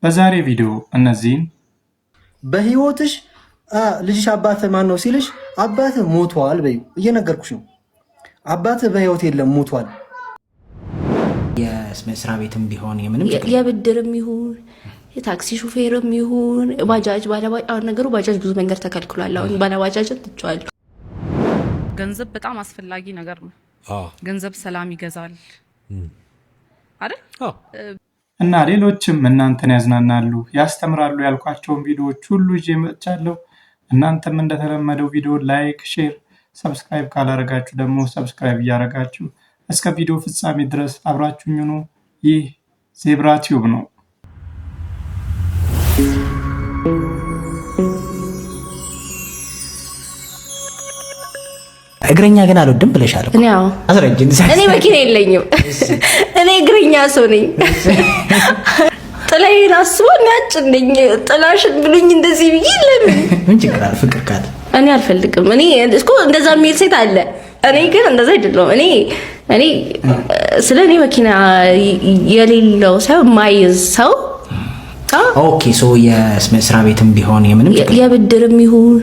በዛሬ ቪዲዮ እነዚህን በህይወትሽ ልጅሽ አባት ማን ነው ሲልሽ አባት ሞቷል በይው። እየነገርኩሽ ነው። አባት በህይወት የለም ሞቷል። የመስሪያ ቤትም ቢሆን የምንም የብድርም ይሁን የታክሲ ሹፌርም ይሁን ባጃጅ ባለባጃጅ አሁን ነገሩ ባጃጅ ብዙ መንገድ ተከልክሏል። አሁን ባለባጃጅ ትጫዋለሁ። ገንዘብ በጣም አስፈላጊ ነገር ነው። ገንዘብ ሰላም ይገዛል አይደል? እና ሌሎችም እናንተን ያዝናናሉ ያስተምራሉ ያልኳቸውን ቪዲዮዎች ሁሉ ይዤ መጥቻለሁ። እናንተም እንደተለመደው ቪዲዮ ላይክ፣ ሼር፣ ሰብስክራይብ ካላረጋችሁ ደግሞ ሰብስክራይብ እያረጋችሁ እስከ ቪዲዮ ፍጻሜ ድረስ አብራችሁኝ ሁኑ። ይህ ዜብራ ቲዩብ ነው። እግረኛ ግን አልወድም ብለሻል። እኔ መኪና የለኝም። እኔ እግረኛ ሰው ነኝ። ጥላዬን አስቦ የሚያጭልኝ ጥላሽን ብሉኝ እንደዚህ ብዬ ለምን ምን ችግር አለ? ፍቅር ካለ እኔ አልፈልግም። እኔ እኮ እንደዛ የሚል ሴት አለ። እኔ ግን እንደዛ አይደለም። እኔ ስለ እኔ መኪና የሌለው ሰው ማይዝ ሰው ኦኬ ሶ የመስሪያ ቤትም ቢሆን የምንም የብድርም ይሁን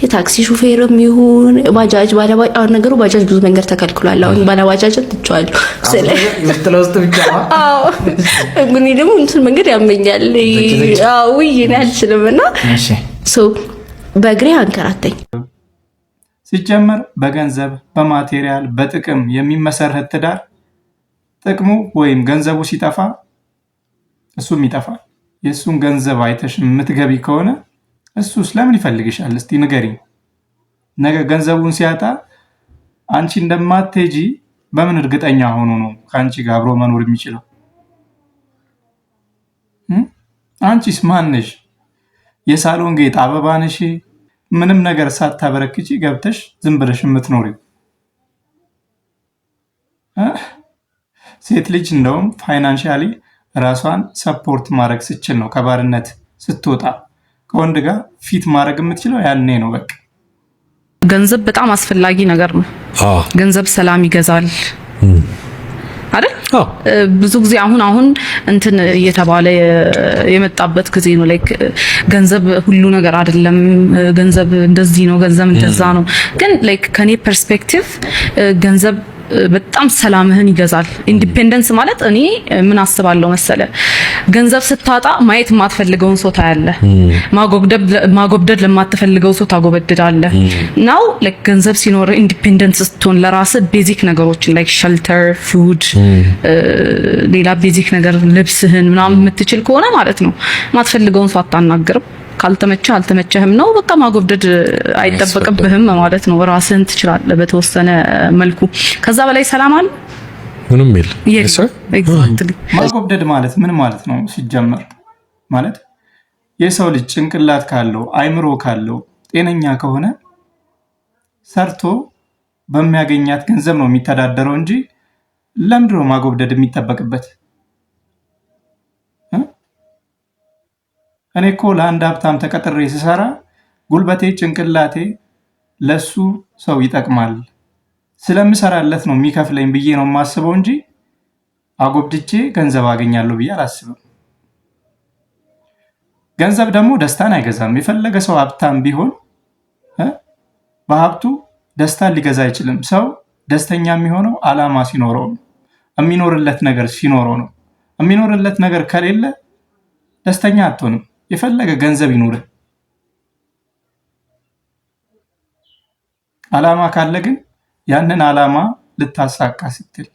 የታክሲ ሹፌርም ይሁን ባጃጅ ባለባጃጅ አሁን ነገሩ ባጃጅ ብዙ መንገድ ተከልክሏል። አሁን ባለባጃጅ ትጫዋለሁ ስለውስጥ ብቻ ግን ደግሞ እንትን መንገድ ያመኛል። እኔ አልችልምና ሶ በእግሬ አንከራተኝ። ሲጀመር በገንዘብ በማቴሪያል በጥቅም የሚመሰረት ትዳር ጥቅሙ ወይም ገንዘቡ ሲጠፋ እሱም ይጠፋል። የሱን ገንዘብ አይተሽ የምትገቢ ከሆነ እሱስ ለምን ይፈልግሻል? እስቲ ንገሪኝ። ነገ ገንዘቡን ሲያጣ አንቺ እንደማትሄጂ በምን እርግጠኛ ሆኖ ነው ከአንቺ ጋር አብሮ መኖር የሚችለው? አንቺስ ማነሽ? የሳሎን ጌጥ አበባ ነሽ? ምንም ነገር ሳታበረክቺ ገብተሽ ዝም ብለሽ የምትኖሪው? ሴት ልጅ እንደውም ፋይናንሻሊ ራሷን ሰፖርት ማድረግ ስችል ነው ከባርነት ስትወጣ ከወንድ ጋር ፊት ማድረግ የምትችለው ያኔ ነው። በቃ ገንዘብ በጣም አስፈላጊ ነገር ነው። ገንዘብ ሰላም ይገዛል አይደል? ብዙ ጊዜ አሁን እንትን እየተባለ የመጣበት ጊዜ ነው። ላይክ ገንዘብ ሁሉ ነገር አይደለም፣ ገንዘብ እንደዚህ ነው፣ ገንዘብ እንደዛ ነው። ግን ላይክ ከኔ ፐርስፔክቲቭ ገንዘብ በጣም ሰላምህን ይገዛል። ኢንዲፔንደንስ ማለት እኔ ምን አስባለሁ መሰለ፣ ገንዘብ ስታጣ ማየት የማትፈልገውን ሰው ታያለህ፣ ማጎብደድ ለማትፈልገው ሰው ታጎበድዳለህ። ናው ላይክ ገንዘብ ሲኖር ኢንዲፔንደንስ ስትሆን ለራስህ ቤዚክ ነገሮችን ላይክ ሼልተር፣ ፉድ፣ ሌላ ቤዚክ ነገር ልብስህን ምናምን የምትችል ከሆነ ማለት ነው ማትፈልገውን ሰው አታናግርም። ካልተመቸህ አልተመቸህም ነው በቃ። ማጎብደድ አይጠበቅብህም ማለት ነው። ራስህን ትችላለህ በተወሰነ መልኩ። ከዛ በላይ ሰላም አለ ምንም የለ። ኤግዛክትሊ ማጎብደድ ማለት ምን ማለት ነው? ሲጀመር ማለት የሰው ልጅ ጭንቅላት ካለው አይምሮ ካለው ጤነኛ ከሆነ ሰርቶ በሚያገኛት ገንዘብ ነው የሚተዳደረው እንጂ ለምንድን ነው ማጎብደድ የሚጠበቅበት? እኔ እኮ ለአንድ ሀብታም ተቀጥሬ ስሰራ ጉልበቴ ጭንቅላቴ ለሱ ሰው ይጠቅማል ስለምሰራለት ነው የሚከፍለኝ ብዬ ነው የማስበው እንጂ አጎብድጄ ገንዘብ አገኛለሁ ብዬ አላስብም። ገንዘብ ደግሞ ደስታን አይገዛም። የፈለገ ሰው ሀብታም ቢሆን በሀብቱ ደስታን ሊገዛ አይችልም። ሰው ደስተኛ የሚሆነው አላማ ሲኖረው ነው፣ የሚኖርለት ነገር ሲኖረው ነው። የሚኖርለት ነገር ከሌለ ደስተኛ አትሆንም። የፈለገ ገንዘብ ይኑር፣ አላማ ካለ ግን ያንን አላማ ልታሳካ ስትል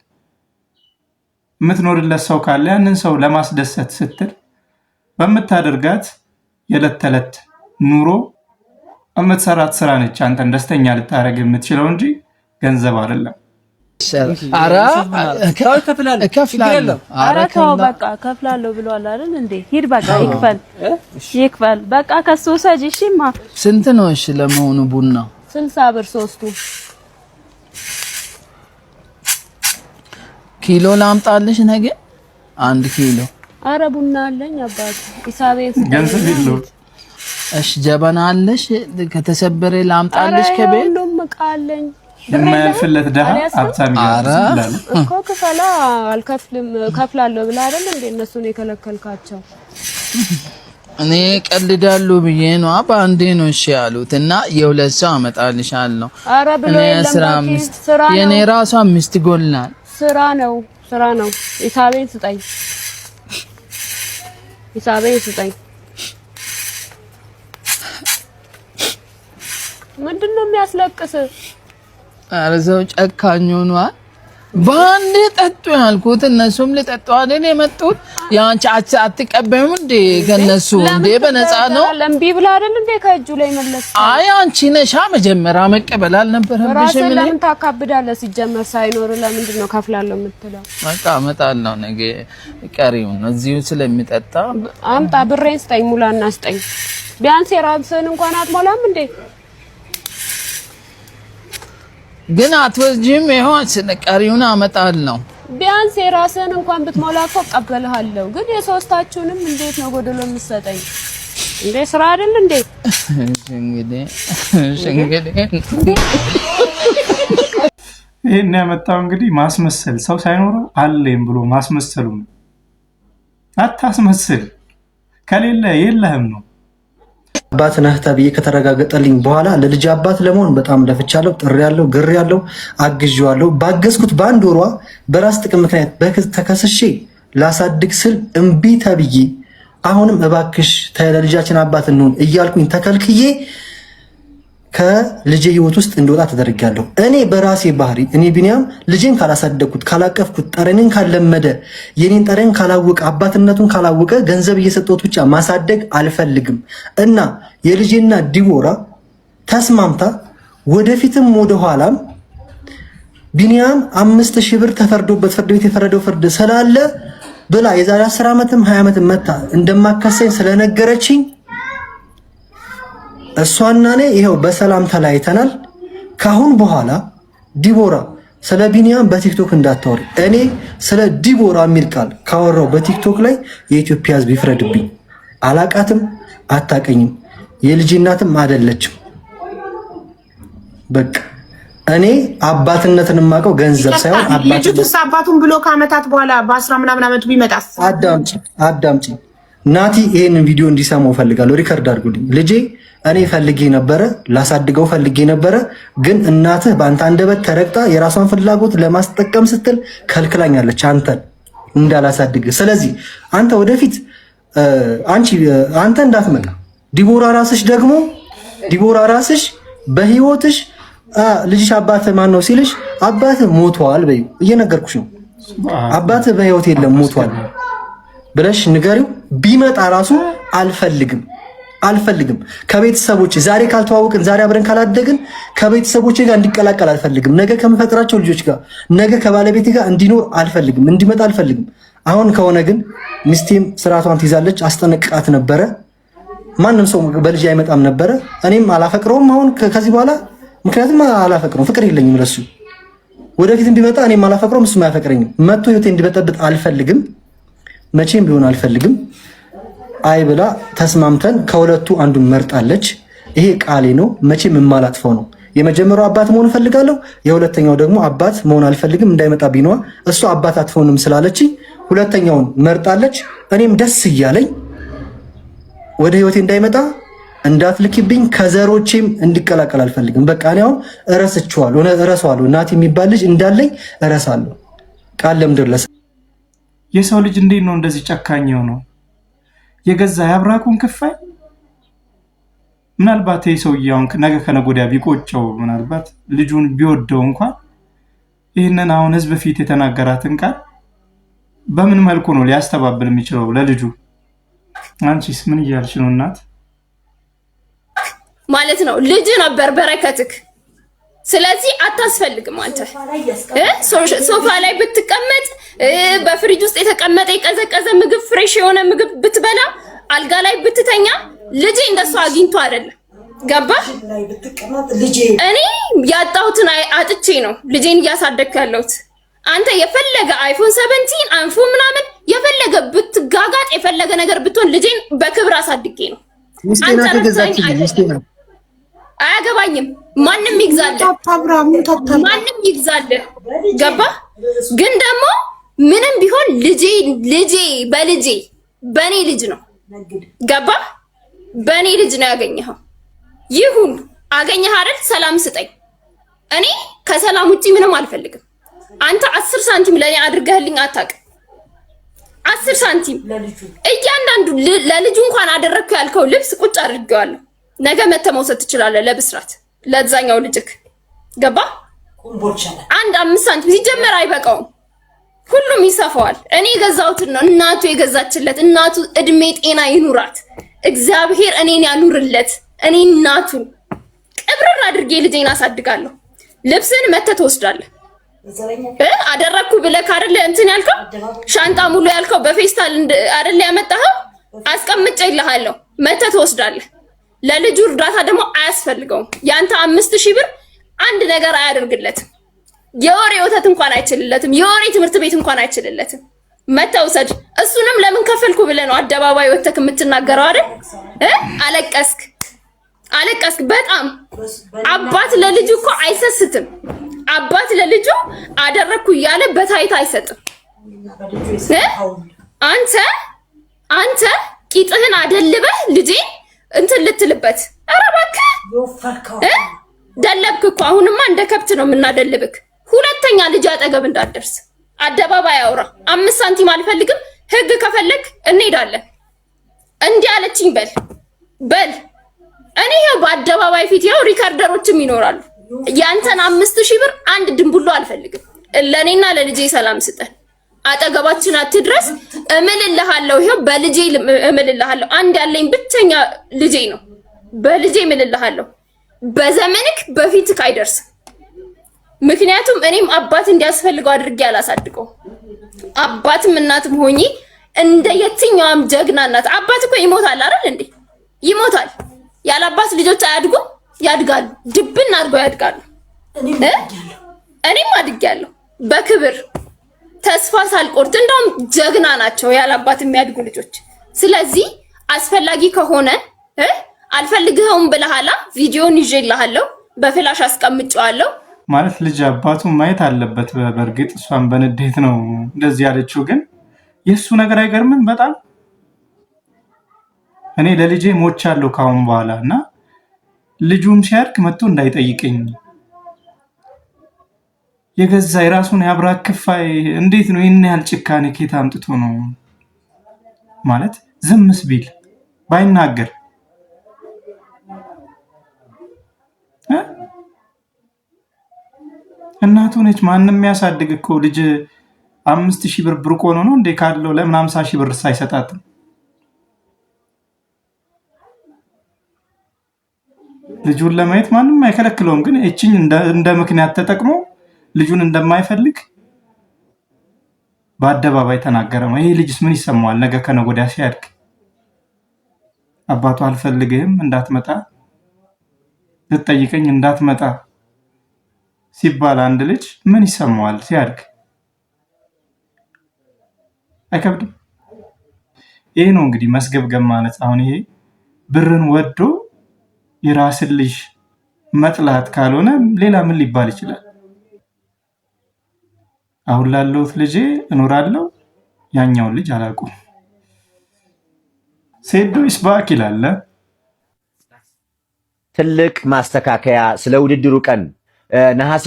የምትኖርለት ሰው ካለ ያንን ሰው ለማስደሰት ስትል በምታደርጋት የዕለት ተዕለት ኑሮ የምትሰራት ስራ ነች አንተን ደስተኛ ልታደርግ የምትችለው እንጂ ገንዘብ አይደለም። አራ ከፍላለሁ በቃ ከፍላለሁ ብሏል አይደል እንዴ? ሂድ በቃ ይክፈል በቃ ከሱ ሰጂ። እሺማ ስንት ነው? እሺ ለመሆኑ ቡና 60 ብር ሶስቱ። ኪሎ ላምጣልሽ ነገ 1 ኪሎ። አረ ቡና አለኝ አባቱ ኢሳቤስ ገንዘብ የለው። እሺ ጀበና አለሽ? ከተሰበረ ላምጣልሽ ከቤት? ሁሉም ዕቃ አለኝ። የማያልፍለት ደሃ ሀብታም ይላል እኮ። ክፈላ አልከፍልም ከፍላለሁ ብላ አይደል እንዴ እነሱን የከለከልካቸው? እኔ ቀልዳለሁ ብዬ ነው በአንዴ ነው እሺ ያሉት እና የሁለት ሰው አመጣልሻለሁ። ኧረ ብሎ የለም ስራ ነው። የኔ ራሷ 5 ጎልናል። ስራ ነው። ሂሳቤን ስጠኝ። ምንድነው የሚያስለቅስ? ኧረ ሰው ጨካኝ ሆኗል። ባንዴ ጠጡ ያልኩት እነሱም ሊጠጡ አይደል የመጡት? ያንቺ አትቀበይም እንዴ ከነሱ እንዴ? በነፃ ነው ለምቢ ብላ አይደል እንዴ ከእጁ ላይ መለስ? አይ አንቺ ነሻ መጀመሪያ መቀበል አልነበረብሽም። ምን ለምን ታካብዳለህ? ሲጀመር ሳይኖር ለምንድን ነው ከፍላለሁ የምትለው? በቃ እመጣለሁ ነገ ቀሪው ነው እዚሁ ስለሚጠጣ አምጣ ብሬን ስጠኝ፣ ሙላና ስጠኝ። ቢያንስ የራስህን እንኳን አትሞላም እንዴ? ግን አትወጂም? ይሆን ስለቀሪውን አመጣለሁ። ቢያንስ የራስህን እንኳን ብትሞላ እኮ እቀበልሃለሁ። ግን የሶስታችሁንም እንዴት ነው ጎደሎ የምትሰጠኝ እንዴ? ስራ አይደል እንዴ? እንግዲህ ይሄን ያመጣው እንግዲህ ማስመሰል፣ ሰው ሳይኖረው አለኝ ብሎ ማስመሰሉ ነው። አታስመስል፣ ከሌለ የለህም ነው። አባት ነህ ተብዬ ከተረጋገጠልኝ በኋላ ለልጅ አባት ለመሆን በጣም ለፍቻለሁ፣ ጥሬያለሁ፣ ግሬያለሁ፣ አግዤዋለሁ። ባገዝኩት በአንድ ወሯ በራስ ጥቅም ምክንያት ተከስሼ ላሳድግ ስል እምቢ ተብዬ አሁንም እባክሽ ለልጃችን አባት እንሁን እያልኩኝ ተከልክዬ ከልጄ ህይወት ውስጥ እንድወጣ ተደርጊያለሁ። እኔ በራሴ ባህሪ እኔ ቢኒያም ልጄን ካላሳደግኩት፣ ካላቀፍኩት፣ ጠረንን ካለመደ፣ የኔን ጠረን ካላወቀ፣ አባትነቱን ካላወቀ ገንዘብ እየሰጠሁት ብቻ ማሳደግ አልፈልግም እና የልጄና ዲቦራ ተስማምታ ወደፊትም ወደኋላም ቢኒያም 5000 ብር ተፈርዶበት ፍርድ ቤት የፈረደው ፍርድ ስላለ ብላ የዛሬ 10 ዓመትም 20 ዓመትም መታ እንደማከሰኝ ስለነገረችኝ እሷና እኔ ይሄው በሰላም ተለያይተናል። ካሁን በኋላ ዲቦራ ስለ ቢኒያም በቲክቶክ እንዳታወሪ። እኔ ስለ ዲቦራ የሚል ቃል ካወራው በቲክቶክ ላይ የኢትዮጵያ ሕዝብ ይፍረድብኝ። አላቃትም፣ አታቀኝም፣ የልጅ እናትም አይደለችም። በቃ እኔ አባትነትን የማውቀው ገንዘብ ሳይሆን አባቱን ብሎ ከዓመታት በኋላ በ10 ምናምን ዓመቱ ቢመጣስ? አዳምጪ ናቲ፣ ይሄንን ቪዲዮ እንዲሰማው ፈልጋለሁ። ሪከርድ አድርጉልኝ። ልጄ እኔ ፈልጌ ነበረ፣ ላሳድገው ፈልጌ ነበረ፣ ግን እናትህ በአንተ አንደበት ተረግጣ የራሷን ፍላጎት ለማስጠቀም ስትል ከልክላኛለች አንተን እንዳላሳድግ። ስለዚህ አንተ ወደፊት አንተ እንዳትመጣ ዲቦራ ራስሽ በህይወትሽ ልጅሽ አባትህ ማን ነው ሲልሽ አባትህ ሞቷል በይ። እየነገርኩሽ ነው። አባትህ በህይወት የለም ሞቷል ብለሽ ንገሪው። ቢመጣ ራሱ አልፈልግም ከቤተሰቦች ዛሬ ካልተዋወቅን፣ ዛሬ አብረን ካላደግን ከቤተሰቦች ጋር እንዲቀላቀል አልፈልግም። ነገ ከምፈጥራቸው ልጆች ጋር፣ ነገ ከባለቤቴ ጋር እንዲኖር አልፈልግም፣ እንዲመጣ አልፈልግም። አሁን ከሆነ ግን ሚስቴም ስርዓቷን ትይዛለች። አስጠነቅቃት ነበረ። ማንም ሰው በልጅ አይመጣም ነበረ። እኔም አላፈቅረውም አሁን ከዚህ በኋላ ምክንያቱም አላፈቅረውም፣ ፍቅር የለኝም ለሱ። ወደፊትም ቢመጣ እኔም አላፈቅረውም፣ እሱም አያፈቅረኝም። መጥቶ ህይወቴ እንዲበጠብጥ አልፈልግም፣ መቼም ቢሆን አልፈልግም። አይ ብላ ተስማምተን ከሁለቱ አንዱን መርጣለች። ይሄ ቃሌ ነው፣ መቼም የማላጥፈው ነው። የመጀመሪያው አባት መሆን እፈልጋለሁ፣ የሁለተኛው ደግሞ አባት መሆን አልፈልግም። እንዳይመጣ ቢነዋ እሱ አባት አትሆንም ስላለች ሁለተኛውን መርጣለች። እኔም ደስ እያለኝ ወደ ህይወቴ እንዳይመጣ እንዳትልኪብኝ፣ ከዘሮቼም እንዲቀላቀል አልፈልግም። በቃ እኔ አሁን እረሳዋለሁ። ናቲ የሚባል ልጅ እንዳለኝ እረሳለሁ። ቃል ለምድር የሰው ልጅ እንዴት ነው እንደዚህ ጨካኝ ነው? የገዛ ያብራኩን ክፋይ። ምናልባት ይህ ሰውዬውን ነገ ከነገ ወዲያ ቢቆጨው፣ ምናልባት ልጁን ቢወደው እንኳን ይህንን አሁን ህዝብ ፊት የተናገራትን ቃል በምን መልኩ ነው ሊያስተባብል የሚችለው ለልጁ? አንቺስ ምን እያልሽ ነው እናት? ማለት ነው ልጅ ነበር በረከትክ። ስለዚህ አታስፈልግም። አንተ ሶፋ ላይ ብትቀመጥ፣ በፍሪጅ ውስጥ የተቀመጠ የቀዘቀዘ ምግብ፣ ፍሬሽ የሆነ ምግብ ብትበላ፣ አልጋ ላይ ብትተኛ ልጅ እንደሱ አግኝቶ አይደለም። ገባ? እኔ ያጣሁትን አጥቼ ነው ልጄን እያሳደግኩ ያለሁት። አንተ የፈለገ አይፎን 17 አይፎን ምናምን የፈለገ ብትጋጋጥ፣ የፈለገ ነገር ብትሆን ልጄን በክብር አሳድጌ ነው። አያገባኝም። ማንም ይግዛልህ። ገባ? ግን ደግሞ ምንም ቢሆን ልጄ በኔ ልጅ ነው። ገባ? በእኔ ልጅ ነው ያገኘኸው። ይሁን አገኘህ አይደል? ሰላም ስጠኝ። እኔ ከሰላም ውጪ ምንም አልፈልግም። አንተ 10 ሳንቲም ለኔ አድርገህልኝ አታውቅም። 10 ሳንቲም እያንዳንዱ ለልጁ እንኳን አደረግኩ ያልከው ልብስ ቁጭ አድርጌዋለሁ። ነገ መተህ መውሰድ ትችላለህ ለብስራት ለዛኛው ልጅክ። ገባ? አንድ 5 ሳንቲም ሲጀመር አይበቃውም። ሁሉም ይሰፋዋል። እኔ የገዛሁትን ነው እናቱ የገዛችለት። እናቱ እድሜ ጤና ይኑራት እግዚአብሔር፣ እኔን ያኑርለት። እኔ እናቱን ቅብርር አድርጌ ልጄን አሳድጋለሁ። ልብስን መተህ ትወስዳለህ። አደረግኩ ብለህ አይደለ እንትን ያልከው ሻንጣ ሙሉ ያልከው በፌስታል አይደለ ያመጣኸው? አስቀምጬልሃለሁ። መተህ ትወስዳለህ። ለልጁ እርዳታ ደግሞ አያስፈልገውም። ያንተ 5000 ብር አንድ ነገር አያደርግለትም። የወሬ ወተት እንኳን አይችልለትም። የወሬ ትምህርት ቤት እንኳን አይችልለትም። መተህ ውሰድ። እሱንም ለምን ከፈልኩ ብለህ ነው አደባባይ ወተክ የምትናገረው አይደል? አለቀስክ በጣም። አባት ለልጁ እኮ አይሰስትም። አባት ለልጁ አደረግኩ እያለ በታይታ አይሰጥም። አንተ ቂጥህን አደልበህ ልጄን እንትን ልትልበት። ኧረ እባክህ ደለብክ እኮ። አሁንማ እንደ ከብት ነው የምናደልብክ። ሁለተኛ ልጅ አጠገብ እንዳትደርስ። አደባባይ አውራ። 5 ሳንቲም አልፈልግም። ህግ ከፈለግ እንሄዳለን። እንዲህ አለችኝ በል። እኔ ይኸው በአደባባይ ፊት ይኸው ሪከርደሮችም ይኖራሉ። ያንተን 5000 ብር አንድ ድንቡሎ አልፈልግም። ለኔና ለልጄ ሰላም ስጠን። አጠገባችን አትድረስ። እምልልሃለሁ፣ ይኸው በልጄ እምልልሃለሁ። አንድ ያለኝ ብቸኛ ልጄ ነው። በልጄ እምልልሃለሁ። በዘመንክ በፊትክ አይደርስም። ምክንያቱም እኔም አባት እንዲያስፈልገው አድርጌ አላሳድገው። አባትም እናትም ሆኜ እንደ የትኛውም ጀግና እናት። አባት እኮ ይሞታል አይደል እንዴ? ይሞታል። ያለ አባት ልጆች አያድጉም? ያድጋሉ። ድብን አድርገው ያድጋሉ። እኔም አድጌያለሁ በክብር ተስፋ ሳልቆርጥ። እንደውም ጀግና ናቸው ያለ አባት የሚያድጉ ልጆች። ስለዚህ አስፈላጊ ከሆነ አልፈልግኸውም ብለሃላ፣ ቪዲዮን ይዤልሃለሁ፣ በፍላሽ አስቀምጬዋለሁ። ማለት ልጅ አባቱን ማየት አለበት። በእርግጥ እሷን በንዴት ነው እንደዚህ ያለችው፣ ግን የእሱ ነገር አይገርምም በጣም። እኔ ለልጄ ሞቻለሁ ካሁን በኋላ እና ልጁም ሲያድግ መጥቶ እንዳይጠይቀኝ። የገዛ የራሱን የአብራክ ክፋይ እንዴት ነው ይህን ያህል ጭካኔ ከየት አምጥቶ ነው? ማለት ዝምስ ቢል ባይናገር እናቱ ነች። ማንም የሚያሳድግ እኮ ልጅ 5000 ብር ብርቅ ሆኖ ነው እንዴ? ካለው ለምን 50000 ብር ሳይሰጣትም? ልጁን ለማየት ማንም አይከለክለውም። ግን እቺኝ እንደ ምክንያት ተጠቅሞ ልጁን እንደማይፈልግ በአደባባይ ተናገረ። ይሄ ልጅስ ምን ይሰማዋል? ነገ ከነገ ወዲያ ሲያድግ አባቱ አልፈልግህም፣ እንዳትመጣ፣ ልትጠይቀኝ እንዳትመጣ ሲባል አንድ ልጅ ምን ይሰማዋል ሲያድግ? አይከብድም? ይሄ ነው እንግዲህ መስገብገብ ማለት። አሁን ይሄ ብርን ወዶ የራስን ልጅ መጥላት ካልሆነ ሌላ ምን ሊባል ይችላል? አሁን ላለሁት ልጄ እኖራለሁ፣ ያኛውን ልጅ አላውቅም። ሴዶ ይስባክ ይላል። ትልቅ ማስተካከያ ስለ ውድድሩ ቀን ነሐሴ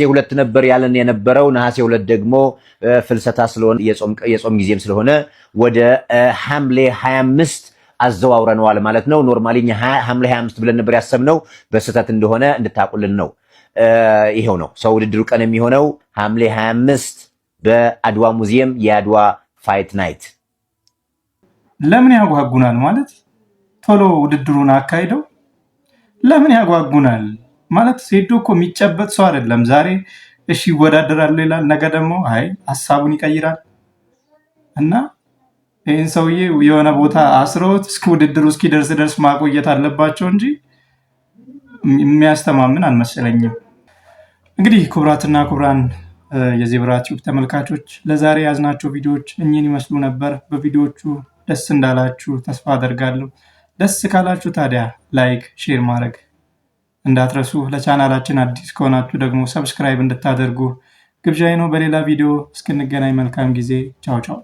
2 ነበር ያለን የነበረው። ነሐሴ 2 ደግሞ ፍልሰታ ስለሆነ የጾም ጊዜም ስለሆነ ወደ ሐምሌ 25 አዘዋውረነዋል ማለት ነው። ኖርማሊ ሐምሌ 25 ብለን ነበር ያሰብነው፣ በስህተት እንደሆነ እንድታቁልን ነው። ይሄው ነው ሰው ውድድሩ ቀን የሚሆነው ሐምሌ 25 በአድዋ ሙዚየም የአድዋ ፋይት ናይት። ለምን ያጓጉናል ማለት ቶሎ ውድድሩን አካሂደው ለምን ያጓጉናል ማለት። ሴዶ እኮ የሚጨበጥ ሰው አይደለም። ዛሬ እሺ ይወዳደራሉ ይላል፣ ነገ ደግሞ አይ ሀሳቡን ይቀይራል። እና ይህን ሰውዬ የሆነ ቦታ አስረውት እስከ ውድድሩ እስኪደርስ ማቆየት አለባቸው እንጂ የሚያስተማምን አልመሰለኝም። እንግዲህ ክቡራትና ክቡራን የዜብራ ቲዩብ ተመልካቾች ለዛሬ ያዝናቸው ቪዲዮዎች እኚህን ይመስሉ ነበር። በቪዲዮዎቹ ደስ እንዳላችሁ ተስፋ አደርጋለሁ። ደስ ካላችሁ ታዲያ ላይክ፣ ሼር ማድረግ እንዳትረሱ። ለቻናላችን አዲስ ከሆናችሁ ደግሞ ሰብስክራይብ እንድታደርጉ ግብዣዬ ነው። በሌላ ቪዲዮ እስክንገናኝ መልካም ጊዜ። ቻው ቻው።